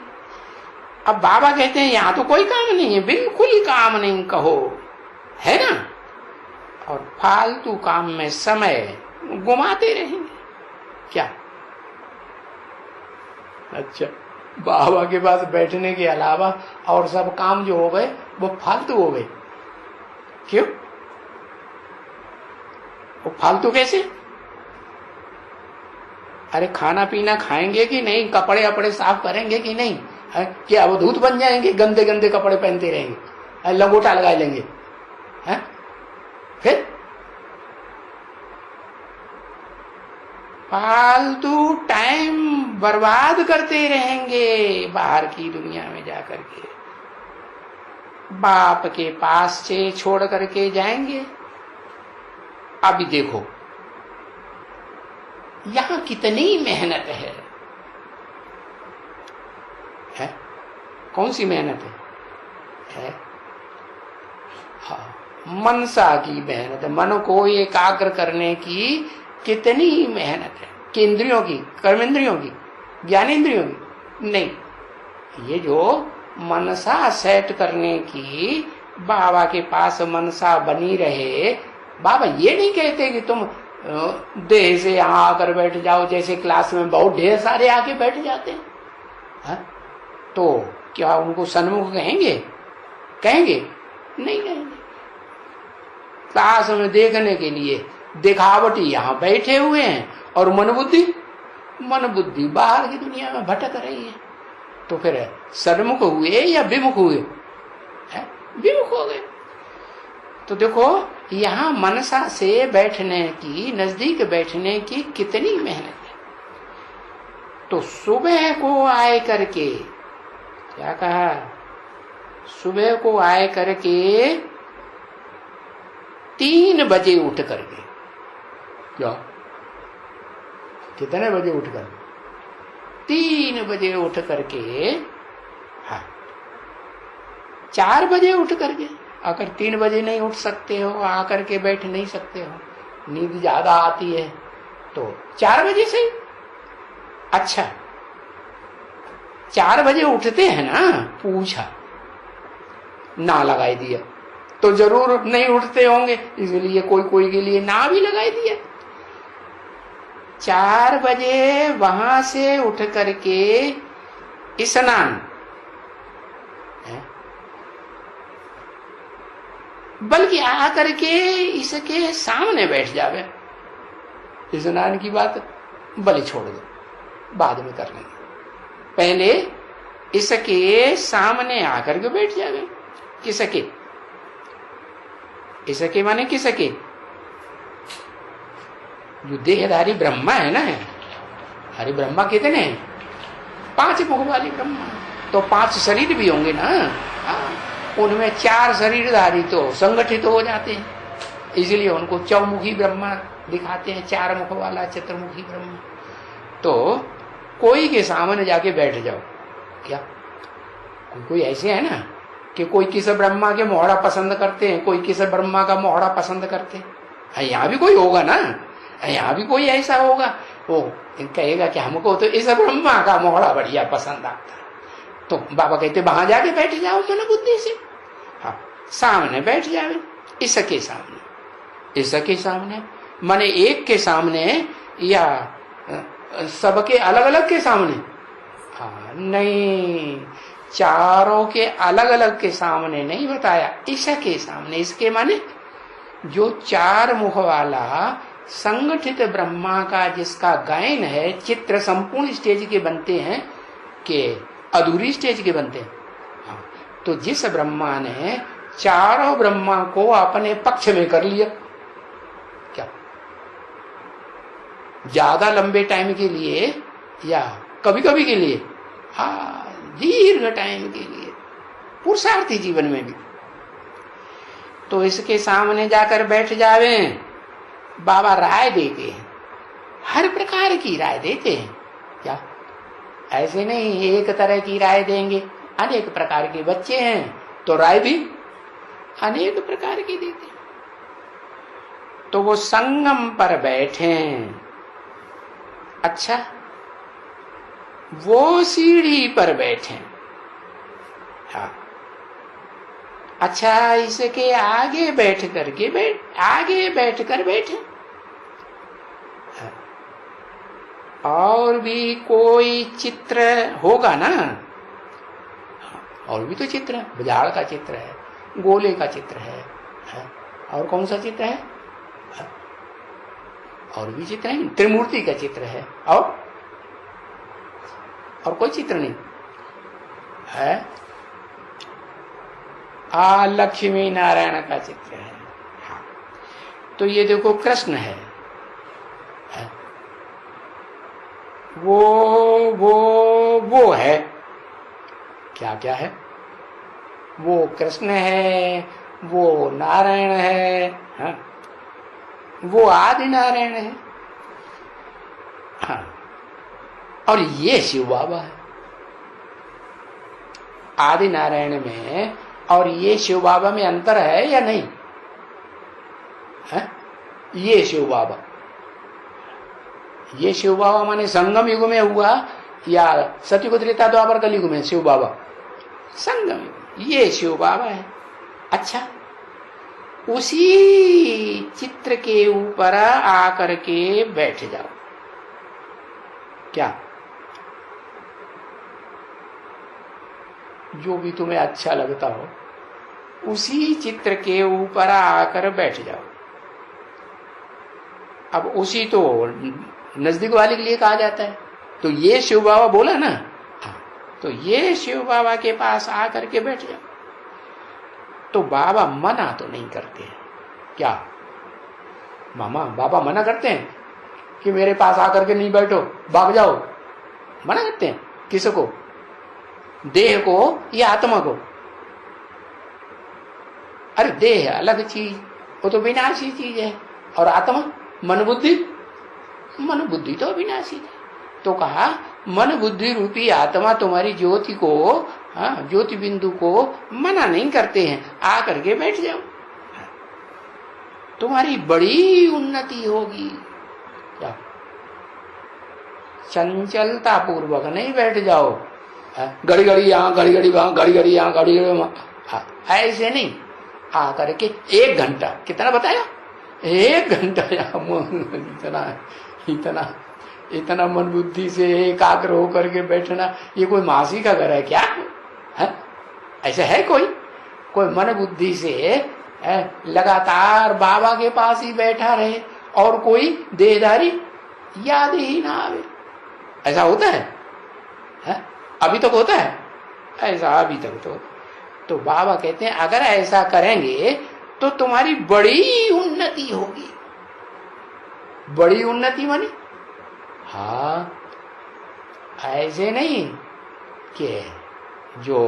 अब बाबा कहते हैं यहाँ तो कोई काम नहीं है, बिल्कुल काम नहीं कहो, है ना? और फालतू काम में समय घुमाते रहेंगे क्या? अच्छा, बाबा के पास बैठने के अलावा और सब काम जो हो गए वो फालतू हो गए। क्यों? वो फालतू कैसे? अरे खाना पीना खाएंगे कि नहीं, कपड़े अपड़े साफ करेंगे कि नहीं, क्या वो धूत बन जाएंगे? गंदे गंदे कपड़े पहनते रहेंगे, लंगोटा लगा लेंगे, है? फिर फालतू टाइम बर्बाद करते रहेंगे बाहर की दुनिया में जाकर के। बाप के पास से छोड़ करके जाएंगे। अभी देखो यहां कितनी मेहनत है? कौन सी मेहनत है? हाँ मनसा की मेहनत, मन को एकाग्र करने की कितनी मेहनत है कि इंद्रियों की, कर्मेंद्रियों की, ज्ञानेंद्रियों की नहीं। ये जो मनसा सेट करने की बाबा के पास मनसा बनी रहे, बाबा ये नहीं कहते कि तुम देह से यहाँ आकर बैठ जाओ, जैसे क्लास में बहुत ढेर सारे आके बैठ जाते हैं, हा? तो क्या उनको सन्मुख कहेंगे? नहीं कहेंगे। क्लास में देखने के लिए दिखावटी यहाँ बैठे हुए हैं और मन बुद्धि बाहर की दुनिया में भटक रही है। तो फिर सन्मुख हुए या विमुख हुए? विमुख हो गए। तो देखो यहाँ मनसा से बैठने की, नजदीक बैठने की कितनी मेहनत है। तो सुबह को आए करके क्या कहा, सुबह को आए करके 3 बजे उठ करके, क्या कितने बजे उठ कर? 3 बजे उठ करके, हाँ 4 बजे उठ करके, अगर 3 बजे नहीं उठ सकते हो, आकर के बैठ नहीं सकते हो, नींद ज्यादा आती है, तो 4 बजे से। अच्छा 4 बजे उठते हैं ना, पूछा ना लगाई दिया तो जरूर नहीं उठते होंगे, इसलिए कोई के लिए ना भी लगाई दिया। 4 बजे वहां से उठ करके स्नान, बल्कि आकर के इसके सामने बैठ जावे। स्नान की बात बलि छोड़ दो, बाद में कर लेंगे, पहले इसके सामने आकर के बैठ जावे। किसके? इसके माने किसके? जो देहधारी ब्रह्मा है ना, अरे ब्रह्मा कितने हैं? 5 मुख वाली ब्रह्मा, तो 5 शरीर भी होंगे ना। उनमें 4 शरीरधारी तो संगठित हो जाते हैं, इसलिए उनको चौमुखी ब्रह्मा दिखाते हैं, 4 मुख वाला चतुर्मुखी ब्रह्मा। तो कोई के सामने जाके बैठ जाओ, क्या कोई ऐसे है ना कि कोई किस ब्रह्मा के मोहड़ा पसंद करते हैं, कोई किस ब्रह्मा का मोहड़ा पसंद करते हैं। यहाँ भी कोई होगा ना, यहाँ भी कोई ऐसा होगा, वो कहेगा कि हमको तो इस ब्रह्मा का मोहड़ा बढ़िया पसंद आता है। तो बाबा कहते वहां जाके बैठ जाओ मन बुद्धि से। हाँ सामने बैठ जावे, इसके सामने माने एक के सामने या सबके अलग अलग के सामने? हाँ नहीं, चारों के अलग अलग के सामने नहीं बताया, इसके सामने। इसके माने जो 4 मुख वाला संगठित ब्रह्मा का जिसका गायन है, चित्र संपूर्ण स्टेज के बनते हैं कि अधूरी स्टेज के बनते हैं। हाँ, तो जिस ब्रह्मा ने चारों ब्रह्मा को अपने पक्ष में कर लिया, क्या ज्यादा लंबे टाइम के लिए या कभी कभी के लिए? हाँ दीर्घ टाइम के लिए, पुरुषार्थी जीवन में भी। तो इसके सामने जाकर बैठ जावे, बाबा राय देते हैं, हर प्रकार की राय देते हैं। क्या ऐसे नहीं एक तरह की राय देंगे, अनेक प्रकार के बच्चे हैं तो राय भी अनेक प्रकार की देते हैं। तो वो संगम पर बैठे। अच्छा वो सीढ़ी पर बैठे। हाँ अच्छा इसके आगे बैठ कर बैठे। और भी कोई चित्र होगा ना, और भी तो चित्र है, बाजार का चित्र है, गोले का चित्र है, और कौन सा चित्र है? और भी चित्र है, त्रिमूर्ति का चित्र है, और कोई चित्र नहीं है। लक्ष्मी नारायण का चित्र है। हाँ तो ये देखो कृष्ण है, वो है, क्या क्या है? वो कृष्ण है, वो नारायण है, हाँ? वो आदि नारायण है। हाँ और ये शिव बाबा है। आदि नारायण में और ये शिव बाबा में अंतर है या नहीं है? ये शिव बाबा माने संगम युग में हुआ या सतयुग त्रेता द्वापर कलयुग में शिव बाबा? संगम युग, ये शिव बाबा है। अच्छा उसी चित्र के ऊपर आकर के बैठ जाओ, क्या जो भी तुम्हें अच्छा लगता हो, उसी चित्र के ऊपर आकर बैठ जाओ। अब उसी तो नजदीक वाले के लिए कहा जाता है, तो ये शिव बाबा बोला ना, हाँ, तो ये शिव बाबा के पास आकर के बैठ जाओ। तो बाबा मना तो नहीं करते हैं क्या? मामा बाबा मना करते हैं कि मेरे पास आकर के नहीं बैठो, भाग जाओ? मना करते हैं किसको? देह को या आत्मा को? अरे देह अलग चीज, वो तो विनाशी चीज है, और आत्मा मन बुद्धि, मन बुद्धि तो अविनाशी है। तो कहा मन बुद्धि रूपी आत्मा तुम्हारी ज्योति को, हाँ, ज्योति बिंदु को मना नहीं करते हैं, आकर के बैठ जाओ, तुम्हारी बड़ी उन्नति होगी। क्या? चंचलता पूर्वक नहीं बैठ जाओ, घड़ी घड़ी यहाँ, घड़ी घड़ी वहां, घड़ी घड़ी यहाँ, घड़ी घड़ी वहां, ऐसे नहीं। आकर के 1 घंटा, कितना बताया? 1 घंटा इतना इतना इतना मन बुद्धि से एकाग्र होकर के बैठना, ये कोई मासी का घर है क्या? है? ऐसा है कोई मन बुद्धि से लगातार बाबा के पास ही बैठा रहे और कोई देहधारी याद ही ना आवे? ऐसा होता है? अभी तक होता है ऐसा? अभी तक तो बाबा कहते हैं अगर ऐसा करेंगे तो तुम्हारी बड़ी उन्नति होगी। बड़ी उन्नति मानी? हाँ, ऐसे नहीं कि जो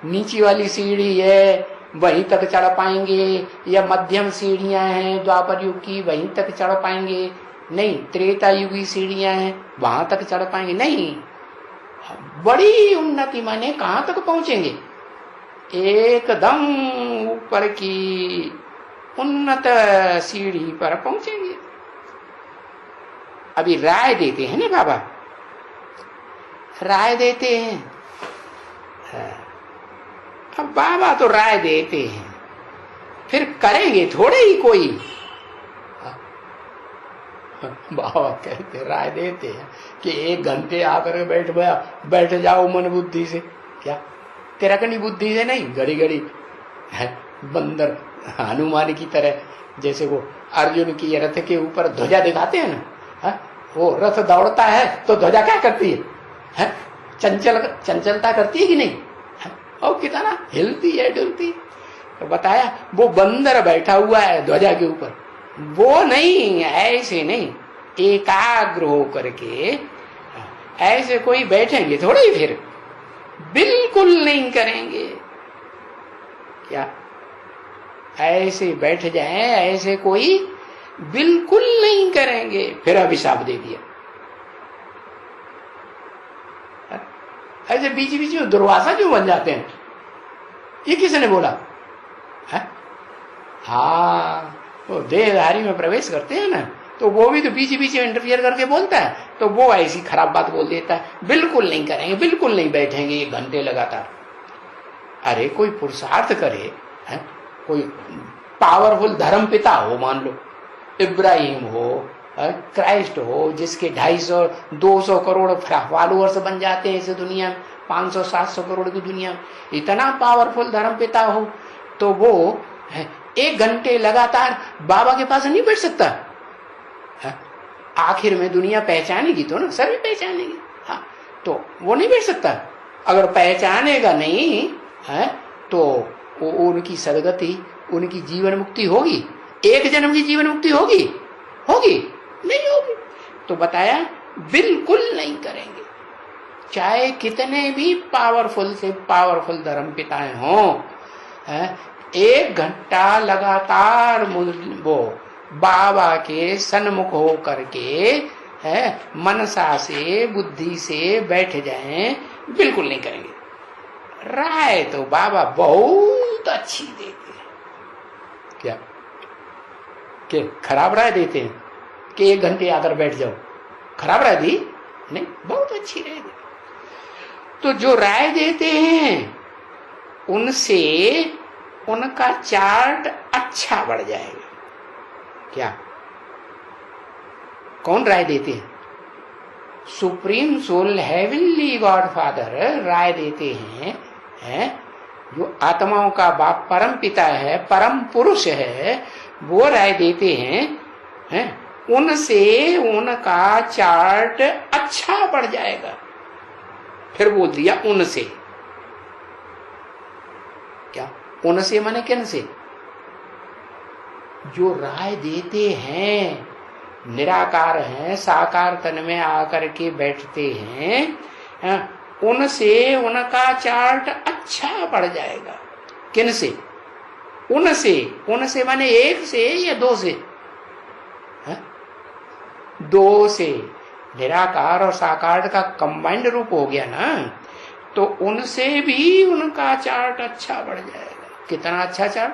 नीची वाली सीढ़ी है वहीं तक चढ़ पाएंगे, या मध्यम सीढ़ियां हैं द्वापर युग की वहीं तक चढ़ पाएंगे, नहीं, त्रेता युगी सीढ़ियां हैं वहां तक चढ़ पाएंगे, नहीं। बड़ी उन्नति माने कहां तक पहुंचेंगे? एकदम ऊपर की उन्नत सीढ़ी पर पहुंचेंगे। अभी राय देते हैं ना बाबा, राय देते हैं। अब बाबा तो राय देते हैं, फिर करेंगे थोड़े ही कोई। बाबा कहते राय देते हैं कि 1 घंटे आकर बैठ जाओ मन बुद्धि से। क्या तेरा कनी बुद्धि से नहीं, घड़ी घड़ी बंदर हनुमान की तरह, जैसे वो अर्जुन की रथ के ऊपर ध्वजा दिखाते हैं ना, वो रथ दौड़ता है तो ध्वजा क्या करती है? चंचलता करती है कि नहीं? और कितना हिलती है, डुलती। तो बताया वो बंदर बैठा हुआ है ध्वजा के ऊपर, वो नहीं, ऐसे नहीं, एकाग्र होकर के ऐसे कोई बैठेंगे थोड़े ही, फिर बिल्कुल नहीं करेंगे। क्या ऐसे बैठ जाए, ऐसे कोई बिल्कुल नहीं करेंगे, फिर अभिशाप दे दिया। ऐसे बीच बीच में दुर्वासा क्यों बन जाते हैं? ये किसने बोला है? हाँ, वो देहधारी में प्रवेश करते हैं ना, तो वो भी तो बीच बीच में इंटरफियर करके बोलता है, तो वो ऐसी खराब बात बोल देता है, बिल्कुल नहीं करेंगे, बिल्कुल नहीं बैठेंगे 1 घंटे लगातार। अरे कोई पुरुषार्थ करे, है? कोई पावरफुल धर्म पिता हो, मान लो इब्राहिम हो, क्राइस्ट हो, जिसके 250-200 करोड़ फॉलोअर्स बन जाते हैं इस दुनिया में, 500-700 करोड़ की दुनिया में, इतना पावरफुल धर्म पिता हो, तो वो 1 घंटे लगातार बाबा के पास नहीं बैठ सकता? आखिर में दुनिया पहचानेगी तो ना, सभी पहचानेगी। हाँ, तो वो नहीं बैठ सकता। अगर पहचानेगा नहीं है तो उनकी सदगति, उनकी जीवन मुक्ति होगी? 1 जन्म की जीवन मुक्ति होगी? नहीं होगी। तो बताया बिल्कुल नहीं करेंगे, चाहे कितने भी पावरफुल से पावरफुल धर्म पिताएं हों। 1 घंटा लगातार वो बाबा के सन्मुख हो करके मनसा से, बुद्धि से बैठ जाएं, बिल्कुल नहीं करेंगे। राय तो बाबा बहुत अच्छी देते हैं। क्या कि खराब राय देते हैं कि 1 घंटे आकर बैठ जाओ? खराब राय दी नहीं, बहुत अच्छी राय दी। तो जो राय देते हैं उनसे उनका चार्ट अच्छा बढ़ जाएगा। क्या? कौन राय देते हैं? Supreme soul heavenly God father राय देते हैं, जो आत्माओं का बाप परम पिता है, परम पुरुष है, वो राय देते हैं, उनसे उनका चार्ट अच्छा पड़ जाएगा। फिर बोल दिया उनसे। क्या उनसे माने किन से? जो राय देते हैं, निराकार हैं, साकार तन में आकर के बैठते हैं, उनसे उनका चार्ट अच्छा पड़ जाएगा। किन से? उनसे। उनसे माने एक से या दो से? दो से। निराकार और साकार का कंबाइंड रूप हो गया ना, तो उनसे भी उनका चार्ट अच्छा बढ़ जाएगा। कितना अच्छा चार्ट?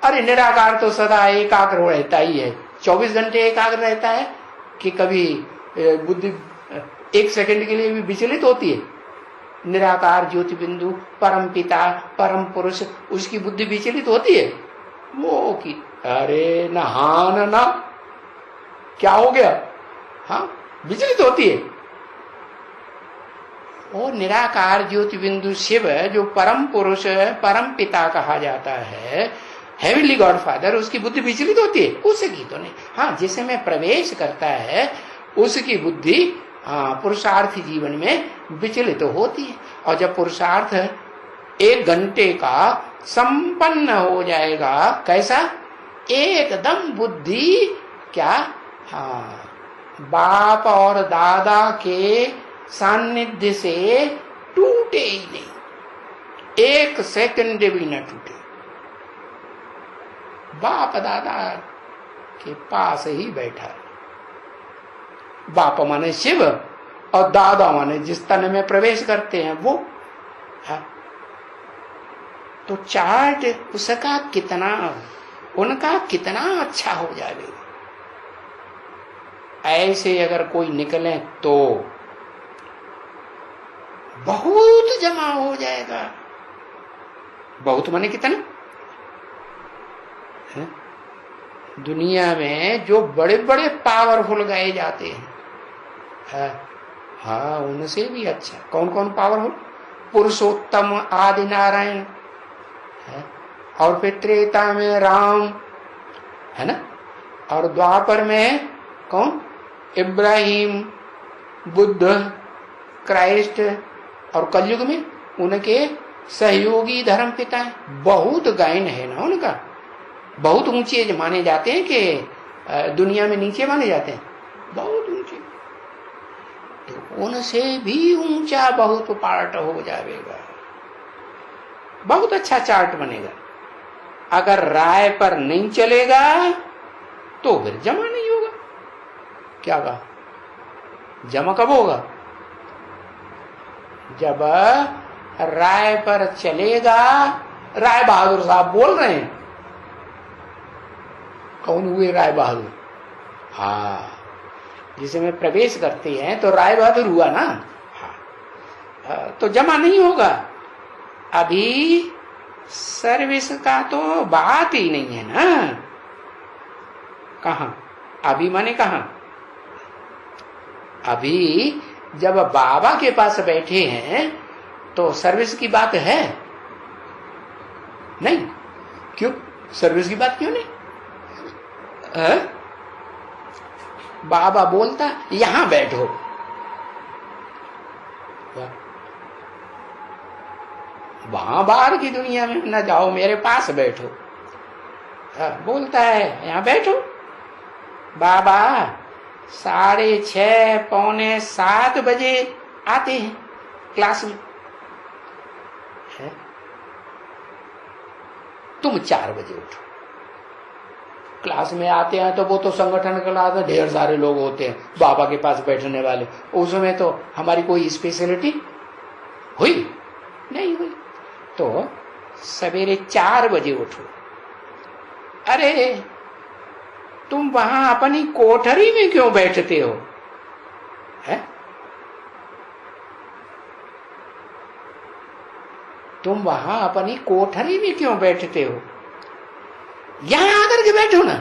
अरे निराकार तो सदा एकाग्र रहता ही है, 24 घंटे एकाग्र रहता है कि कभी बुद्धि एक सेकंड के लिए भी विचलित होती है? निराकार ज्योति बिंदु परम पिता परम पुरुष, उसकी बुद्धि विचलित होती है? वो कि अरे ना, हाँ ना, क्या हो गया? हाँ, विचलित होती है। वो निराकार ज्योति बिंदु शिव जो परम पुरुष परम पिता कहा जाता है, हेवनली गॉड फादर, उसकी बुद्धि विचलित होती है? उसकी तो नहीं। हाँ, जिसे में प्रवेश करता है उसकी बुद्धि पुरुषार्थी जीवन में विचलित होती है। और जब पुरुषार्थ 1 घंटे का संपन्न हो जाएगा, कैसा? एकदम बुद्धि क्या? हाँ, बाप और दादा के सानिध्य से टूटे ही नहीं, 1 सेकंड भी न टूटे। बाप दादा के पास ही बैठा है। बाप माने शिव और दादा माने जिस तन में प्रवेश करते हैं वो है। तो चार्ट उसका कितना, उनका कितना अच्छा हो जाएगा। ऐसे अगर कोई निकले तो बहुत जमा हो जाएगा। बहुत माने कितना? है? दुनिया में जो बड़े बड़े पावरफुल गाए जाते हैं, हाँ, उनसे भी अच्छा। कौन कौन पावरफुल? पुरुषोत्तम आदि नारायण है, और फिर त्रेता में राम है ना, और द्वापर में कौन? इब्राहिम, बुद्ध, क्राइस्ट, और कलयुग में उनके सहयोगी धर्म पिता है। बहुत गायन है ना उनका, बहुत ऊंचे माने जाते हैं कि दुनिया में नीचे माने जाते हैं, बहुत ऊंचे। तो उनसे भी ऊंचा बहुत पार्ट हो जाएगा, बहुत अच्छा चार्ट बनेगा। अगर राय पर नहीं चलेगा तो फिर जमा नहीं होगा। क्या कहा? जमा कब होगा? जब राय पर चलेगा। राय बहादुर साहब बोल रहे हैं। कौन हुए राय बहादुर? हाँ, जिसमें प्रवेश करते हैं तो राय बहादुर हुआ ना। हाँ, तो जमा नहीं होगा। अभी सर्विस का तो बात ही नहीं है ना। कहा? अभी माने कहा? अभी जब बाबा के पास बैठे हैं तो सर्विस की बात है नहीं? क्यों सर्विस की बात क्यों नहीं? बाबा बोलता यहां बैठो, वहां बाहर की दुनिया में न जाओ, मेरे पास बैठो। बोलता है यहां बैठो। बाबा 6:30 पौने 7 बजे आते हैं क्लास में, है? तुम 4 बजे उठो। क्लास में आते हैं तो वो तो संगठन क्लास में ढेर सारे लोग होते हैं बाबा के पास बैठने वाले। उसमें तो हमारी कोई स्पेशलिटी हुई नहीं हुई। तो सवेरे 4 बजे उठो। अरे तुम वहां अपनी कोठरी में क्यों बैठते हो? है? तुम वहां अपनी कोठरी में क्यों बैठते हो? यहां आकर के बैठो ना।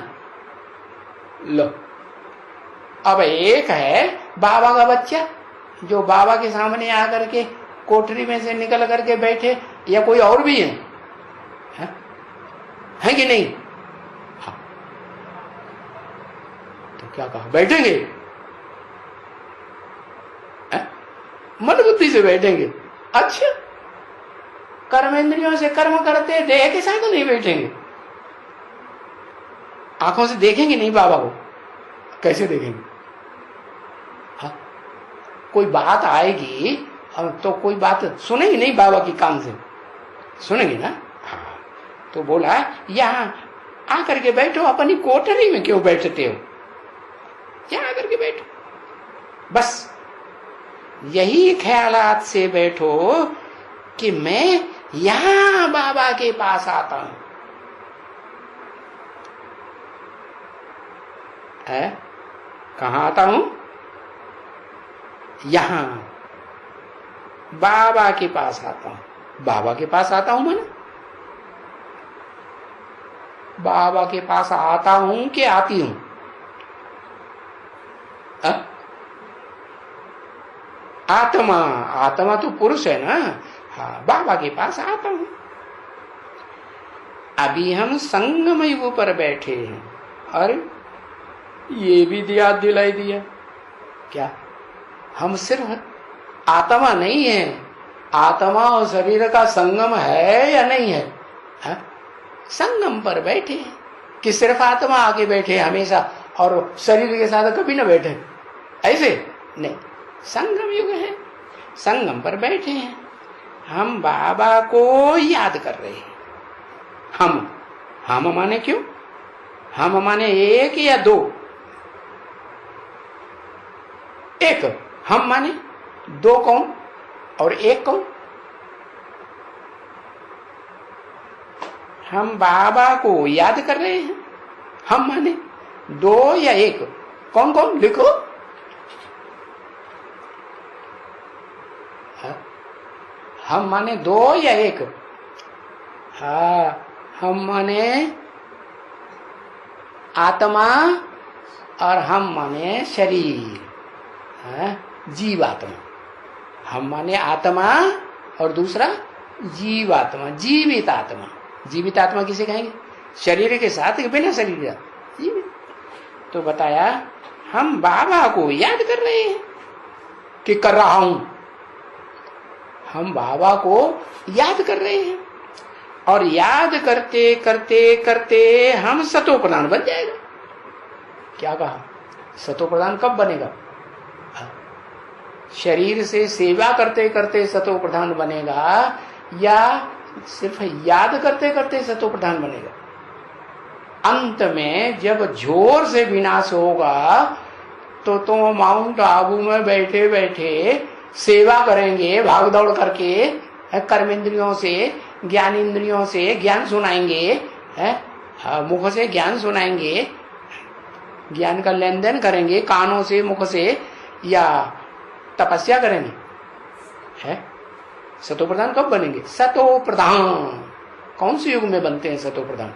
लो, अब एक है बाबा का बच्चा जो बाबा के सामने आकर के कोठरी में से निकल करके बैठे, या कोई और भी है कि नहीं? हाँ, तो क्या कहा, बैठेंगे, मन बुद्धि से बैठेंगे। अच्छा, कर्मेंद्रियों से कर्म करते देह के साथ तो नहीं बैठेंगे, आंखों से देखेंगे नहीं बाबा को, कैसे देखेंगे? हाँ, कोई बात आएगी तो कोई बात सुनेंगे नहीं बाबा की कान से, सुनेंगे ना? हाँ, तो बोला यहां आकर के बैठो, अपनी कोठरी में क्यों बैठते हो, यहां आकर के बैठो, बस यही ख्यालात से बैठो कि मैं यहां बाबा के पास आता हूं। कहां आता हूं? यहां बाबा के पास आता हूं। बाबा के पास आता हूं मैंने, बाबा के पास आता हूं कि आती हूं? आत्मा, आत्मा तो पुरुष है ना। हाँ, बाबा के पास आता हूं। अभी हम संगम युग पर बैठे हैं। अरे ये भी याद दिलाई दिया क्या? हम सिर्फ आत्मा नहीं है, आत्मा और शरीर का संगम है या नहीं है? हा? संगम पर बैठे कि सिर्फ आत्मा आके बैठे हमेशा और शरीर के साथ कभी ना बैठे, ऐसे नहीं। संगम युग है, संगम पर बैठे हैं, हम बाबा को याद कर रहे हैं। हम माने क्यों? हम माने एक या दो? एक हम माने, दो कौन और एक कौन? हम बाबा को याद कर रहे हैं, हम माने दो या एक? कौन कौन लिखो। हम माने दो या एक? हाँ, हम माने आत्मा और हम माने शरीर, जीवात्मा। हम माने आत्मा और दूसरा जीवात्मा, जीवित आत्मा। जीवित आत्मा किसे कहेंगे? शरीर के साथ कि बिना शरीर का जीवित। तो बताया हम बाबा को याद कर रहे हैं कि कर रहा हूं। हम बाबा को याद कर रहे हैं और याद करते करते करते हम सतो प्रधान बन जाएगा। क्या कहा? सतो प्रधान कब बनेगा? शरीर से सेवा करते करते सतो प्रधान बनेगा या सिर्फ याद करते करते सतो प्रधान बनेगा? अंत में जब जोर से विनाश होगा तो माउंट आबू में बैठे बैठे सेवा करेंगे, भाग दौड़ करके, कर्मेंद्रियों से, ज्ञानेंद्रियों से ज्ञान सुनाएंगे, मुख से ज्ञान सुनाएंगे, ज्ञान का लेन देन करेंगे कानों से, मुख से, या तपस्या करेंगे। है सतो प्रधान कब बनेंगे? सतो प्रधान कौन से युग में बनते हैं सतो प्रधान?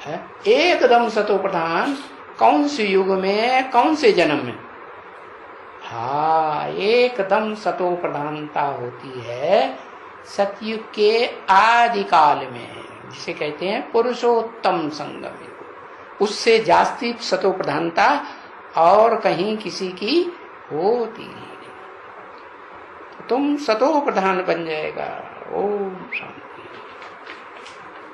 है एकदम सतो प्रधान कौन से युग में, कौन से जन्म में? हाँ, एकदम सतो प्रधानता होती है सतयुग के आदि काल में, जिसे कहते हैं पुरुषोत्तम संगम युग। उससे जास्ती सतो प्रधानता और कहीं किसी की होती नहीं। तो तुम सतो प्रधान बन जाएगा। ओम शांति।